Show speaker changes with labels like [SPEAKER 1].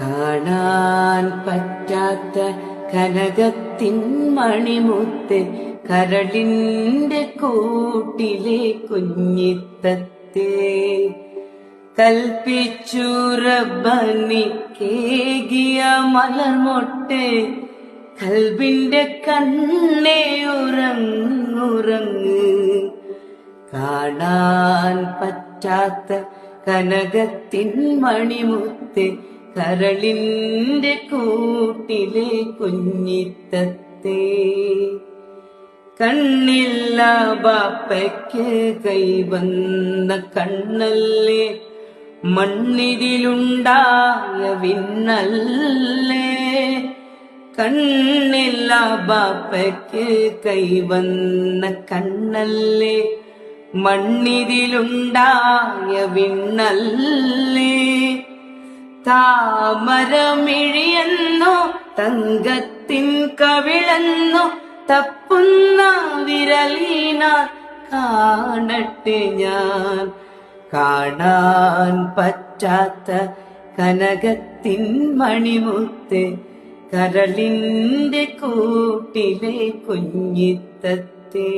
[SPEAKER 1] കാണാൻ പറ്റാത്ത കനകത്തിൻ മണിമുത്ത്, കരളിന്റെ കൂട്ടിലെ കുഞ്ഞിത്തത്തെ കൽപ്പിച്ചു റബ്ബനിക്കേകിയ മലർമൊട്ട്, കൽബിന്റെ കണ്ണേ ഉറങ്ങുറങ്ങ്. കാണാൻ പറ്റാത്ത കനകത്തിൻ മണിമുത്ത്, കരളിന്റെ കൂട്ടിലെ കുഞ്ഞിത്തത്തെ കണ്ണില്ല ബാപ്പയ്ക്ക് കൈവന്ന കണ്ണല്ലേ, മണ്ണിതിലുണ്ടായ വിണ്ണല്ലേ. കണ്ണില്ല ബാപ്പയ്ക്ക് കൈവന്ന കണ്ണല്ലേ, മണ്ണിതിലുണ്ടായ വിണ്ണല്ലേ. താമരമിഴിയെന്നോ തങ്കത്തിൻ കവിളെന്നോ തപ്പുന്ന വിരലീനാൽ കാണട്ടെ ഞാൻ. കാണാൻ പറ്റാത്ത കനകത്തിൻ മണിമുത്ത്, കരളിന്റെ കൂട്ടിലെ കുഞ്ഞിത്തത്തെ.